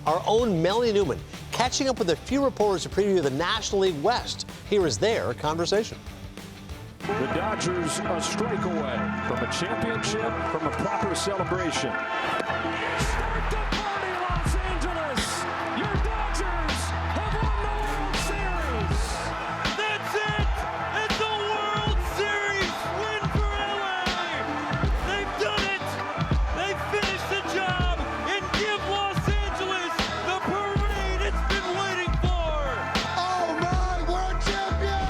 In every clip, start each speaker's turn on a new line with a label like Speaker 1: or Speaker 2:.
Speaker 1: our own Melanie Newman catching up with a few reporters to preview the National League West. Here is their conversation.
Speaker 2: The Dodgers a strike away from a championship, from a proper celebration. Start the party, Los Angeles! Your Dodgers have won the World Series!
Speaker 3: That's it! It's a World Series win for LA! They've done it! They finished the job and give Los Angeles the parade it's been waiting for!
Speaker 4: Oh my, world champion!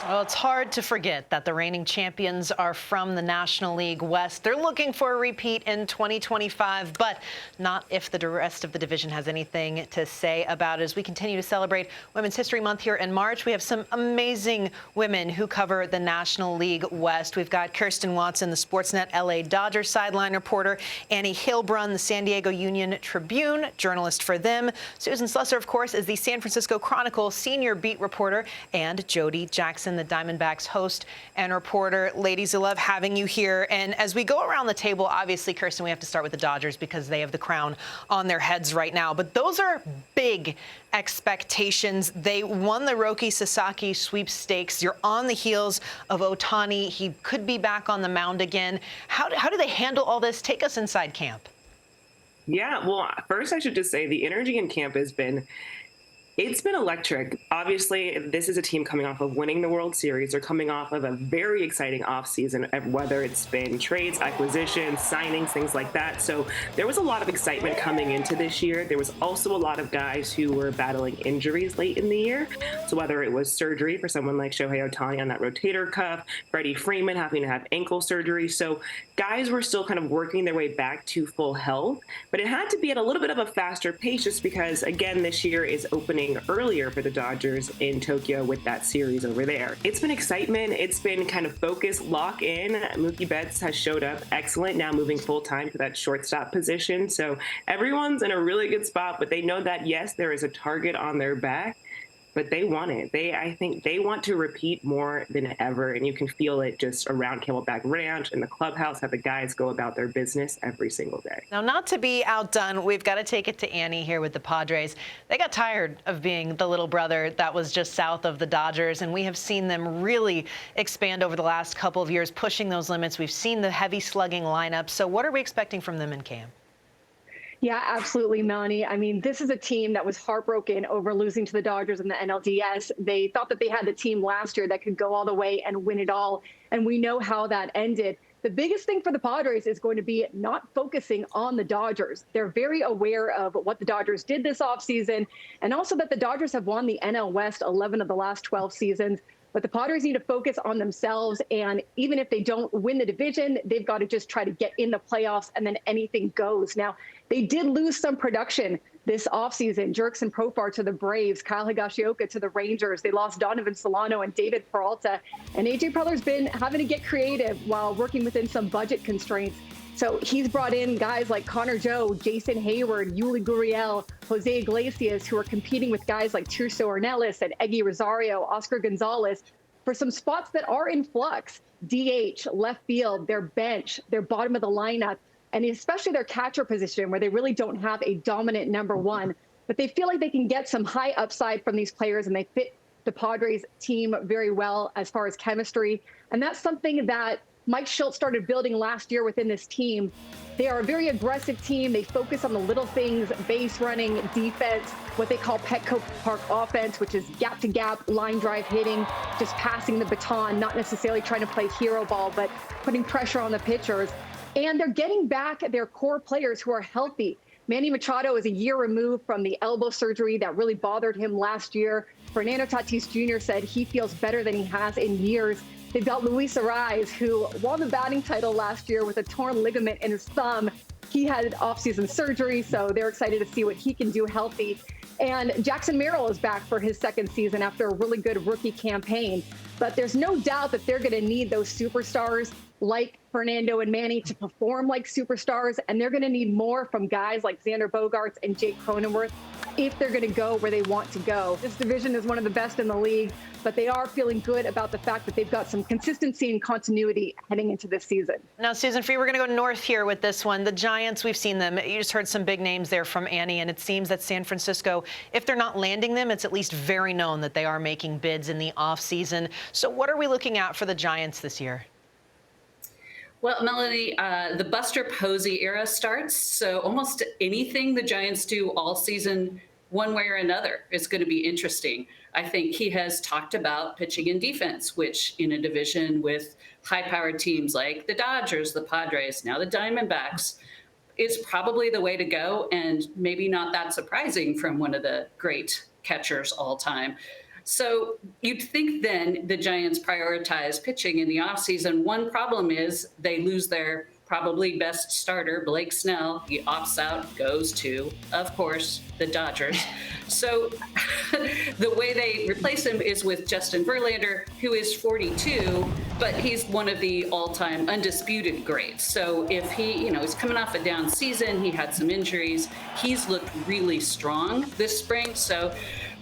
Speaker 5: Well, it's hard to forget that the reigning champions are from the National League West. They're looking for a repeat in 2025, but not if the rest of the division has anything to say about it. As we continue to celebrate Women's History Month here in March, we have some amazing women who cover the National League West. We've got Kirsten Watson, the Sportsnet LA Dodgers sideline reporter, Annie Heilbrunn, the San Diego Union Tribune journalist for them. Susan Slusser, of course, is the San Francisco Chronicle senior beat reporter, and Jody Jackson, the Diamondbacks host and reporter. Ladies, I love having you here. And as we go around the table, obviously, Kirsten, we have to start with the Dodgers because they have the crown on their heads right now. But those are big expectations. They won the Roki Sasaki sweepstakes. You're on the heels of Ohtani. He could be back on the mound again. How do they handle all this? Take us inside camp.
Speaker 6: Yeah, well, first I should just say the energy in camp has been electric. Obviously, this is a team coming off of winning the World Series. They're coming off of a very exciting offseason, whether it's been trades, acquisitions, signings, things like that. So there was a lot of excitement coming into this year. There was also a lot of guys who were battling injuries late in the year. So whether it was surgery for someone like Shohei Ohtani on that rotator cuff, Freddie Freeman having to have ankle surgery. So guys were still kind of working their way back to full health, but it had to be at a little bit of a faster pace just because, again, this year is opening earlier for the Dodgers in Tokyo with that series over there. It's been excitement. It's been kind of focus, lock in. Mookie Betts has showed up excellent, now moving full-time to that shortstop position. So everyone's in a really good spot, but they know that, yes, there is a target on their back, but they want it. I think they want to repeat more than ever, and you can feel it just around Camelback Ranch and the clubhouse, how the guys go about their business every single day.
Speaker 5: Now, not to be outdone, we've got to take it to Annie here with the Padres. They got tired of being the little brother that was just south of the Dodgers, and we have seen them really expand over the last couple of years, pushing those limits. We've seen the heavy slugging lineup. So what are we expecting from them in camp?
Speaker 7: Yeah, absolutely, Melanie. I mean, this is a team that was heartbroken over losing to the Dodgers in the NLDS. They thought that they had the team last year that could go all the way and win it all, and we know how that ended. The biggest thing for the Padres is going to be not focusing on the Dodgers. They're very aware of what the Dodgers did this offseason, and also that the Dodgers have won the NL West 11 of the last 12 seasons. But the Padres need to focus on themselves, and even if they don't win the division, they've got to just try to get in the playoffs, and then anything goes. Now, they did lose some production this offseason. Jurickson Profar to the Braves, Kyle Higashioka to the Rangers. They lost Donovan Solano and David Peralta. And A.J. Preller's been having to get creative while working within some budget constraints. So he's brought in guys like Connor Joe, Jason Hayward, Yuli Gurriel, Jose Iglesias, who are competing with guys like Tirso Ornelas and Eggy Rosario, Oscar Gonzalez, for some spots that are in flux. DH, left field, their bench, their bottom of the lineup, and especially their catcher position, where they really don't have a dominant number one. But they feel like they can get some high upside from these players, and they fit the Padres team very well as far as chemistry. And that's something that Mike Schultz started building last year within this team. They are a very aggressive team. They focus on the little things, base running, defense, what they call Petco Park offense, which is gap-to-gap, line drive hitting, just passing the baton, not necessarily trying to play hero ball, but putting pressure on the pitchers. And they're getting back their core players who are healthy. Manny Machado is a year removed from the elbow surgery that really bothered him last year. Fernando Tatis Jr. said he feels better than he has in years. They've got Luis Arraez, who won the batting title last year with a torn ligament in his thumb. He had off-season surgery, so they're excited to see what he can do healthy. And Jackson Merrill is back for his second season after a really good rookie campaign. But there's no doubt that they're going to need those superstars like Fernando and Manny to perform like superstars, and they're going to need more from guys like Xander Bogaerts and Jake Cronenworth if they're going to go where they want to go. This division is one of the best in the league, but they are feeling good about the fact that they've got some consistency and continuity heading into this season.
Speaker 5: Now, Susan Free, we're going to go north here with this one. The Giants, we've seen them. You just heard some big names there from Annie, and it seems that San Francisco, if they're not landing them, it's at least very known that they are making bids in the offseason. So what are we looking at for the Giants this year?
Speaker 8: Well, Melanie, the Buster Posey era starts, so almost anything the Giants do all season, one way or another, is going to be interesting. I think he has talked about pitching and defense, which in a division with high-powered teams like the Dodgers, the Padres, now the Diamondbacks, is probably the way to go, and maybe not that surprising from one of the great catchers all time. So you'd think then the Giants prioritize pitching in the offseason. One problem is they lose their probably best starter, Blake Snell. He opts out, goes to, of course, the Dodgers. So the way they replace him is with Justin Verlander, who is 42, but he's one of the all-time undisputed greats. So if he, he's coming off a down season, he had some injuries, he's looked really strong this spring. So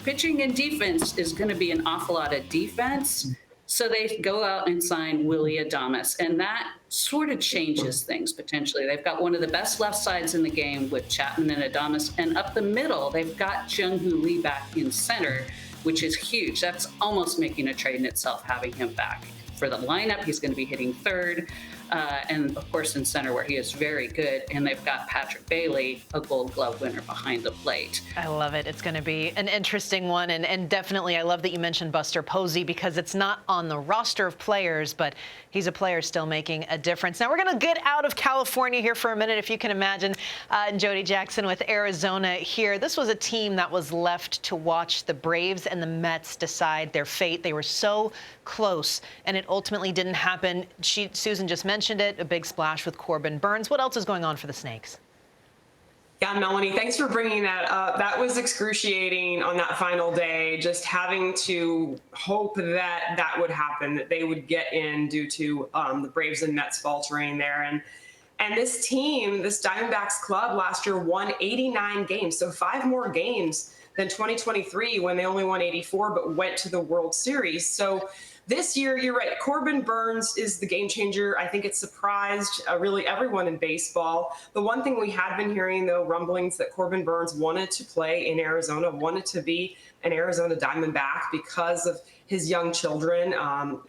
Speaker 8: pitching and defense is going to be an awful lot of defense. So they go out and sign Willy Adames, and that sort of changes things potentially. They've got one of the best left sides in the game with Chapman and Adames, and up the middle, they've got Jung-Hoo Lee back in center, which is huge. That's almost making a trade in itself, having him back. For the lineup, he's going to be hitting third, and of course in center where he is very good. And they've got Patrick Bailey, a Gold Glove winner, behind the plate.
Speaker 5: I love it. It's going to be an interesting one. And definitely, I love that you mentioned Buster Posey because it's not on the roster of players, but he's a player still making a difference. Now, we're going to get out of California here for a minute, if you can imagine. Jody Jackson with Arizona here. This was a team that was left to watch the Braves and the Mets decide their fate. They were so close, and it ultimately didn't happen. Susan just mentioned it, a big splash with Corbin Burnes. What else is going on for the Snakes?
Speaker 6: Yeah, Melanie, thanks for bringing that up. That was excruciating on that final day, just having to hope that that would happen, that they would get in due to the Braves and Mets faltering there. And this team, this Diamondbacks club last year won 89 games, so 5 more games than 2023 when they only won 84 but went to the World Series. So this year, you're right, Corbin Burnes is the game changer. I think it surprised really everyone in baseball. The one thing we had been hearing, though, rumblings that Corbin Burnes wanted to play in Arizona, wanted to be an Arizona Diamondback because of his young children.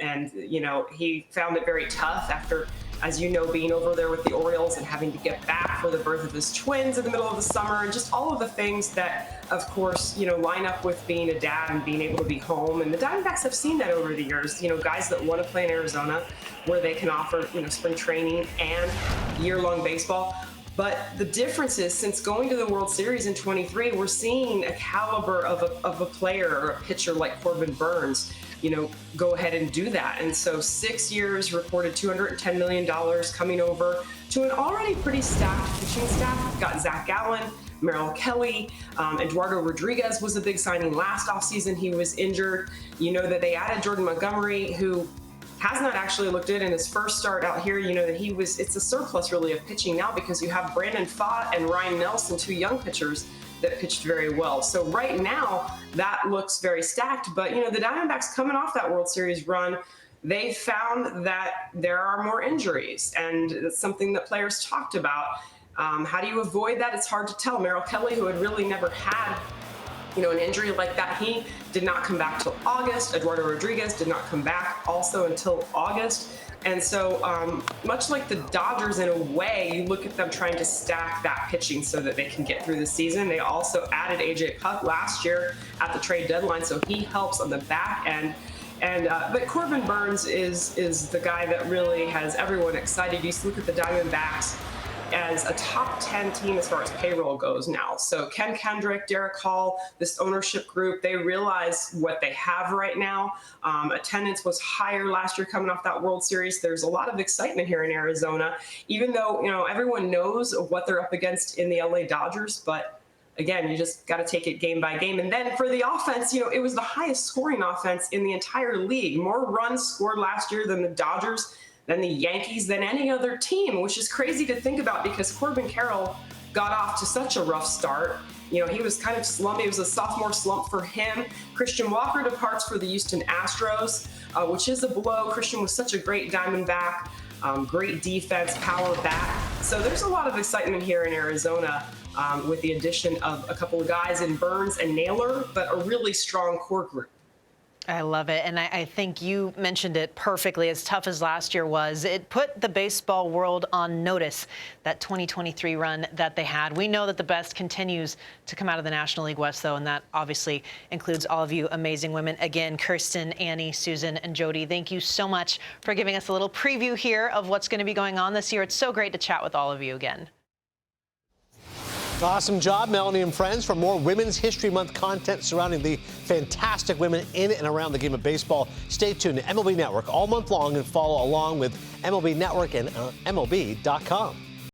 Speaker 6: And, he found it very tough after, as you know, being over there with the Orioles and having to get back for the birth of his twins in the middle of the summer, and just all of the things that, of course, line up with being a dad and being able to be home. And the Diamondbacks have seen that over the years, guys that want to play in Arizona where they can offer, spring training and year-long baseball. But the difference is, since going to the World Series in 23, we're seeing a caliber of a player or a pitcher like Corbin Burnes, go ahead and do that. And so 6 years, reported $210 million coming over to an already pretty stacked pitching staff. We've got Zach Gallen, Merrill Kelly, Eduardo Rodriguez was a big signing last offseason. He was injured. That they added Jordan Montgomery, who has not actually looked good in his first start out here. That it's a surplus really of pitching now because you have Brandon Pfaadt and Ryan Nelson, 2 young pitchers that pitched very well. So right now that looks very stacked, but the Diamondbacks coming off that World Series run, they found that there are more injuries, and it's something that players talked about. How do you avoid that? It's hard to tell. Merrill Kelly, who had really never had an injury like that, he did not come back till August. Eduardo Rodriguez did not come back also until August. And so much like the Dodgers in a way, you look at them trying to stack that pitching so that they can get through the season. They also added AJ Puk last year at the trade deadline, so he helps on the back end. But Corbin Burnes is the guy that really has everyone excited. You look at the Diamondbacks as a top 10 team as far as payroll goes now. So Ken Kendrick, Derek Hall, this ownership group, they realize what they have right now. Attendance was higher last year coming off that World Series. There's a lot of excitement here in Arizona, even though, everyone knows what they're up against in the LA Dodgers, but again, you just got to take it game by game. And then for the offense, it was the highest scoring offense in the entire league. More runs scored last year than the Dodgers, than the Yankees, than any other team, which is crazy to think about because Corbin Carroll got off to such a rough start.
Speaker 9: You know, he was kind of slumpy. It was a sophomore slump for him. Christian Walker departs for the Houston Astros, which is a blow. Christian was such a great Diamondback, great defense, power bat. So there's a lot of excitement here in Arizona with the addition of a couple of guys in Burns and Naylor, but a really strong core group.
Speaker 5: I love it. And I think you mentioned it perfectly. As tough as last year was, it put the baseball world on notice, that 2023 run that they had. We know that the best continues to come out of the National League West, though, and that obviously includes all of you amazing women. Again, Kirsten, Annie, Susan, and Jody, thank you so much for giving us a little preview here of what's going to be going on this year. It's so great to chat with all of you again.
Speaker 1: Awesome job, Melanie and friends. For more Women's History Month content surrounding the fantastic women in and around the game of baseball, stay tuned to MLB Network all month long and follow along with MLB Network and MLB.com.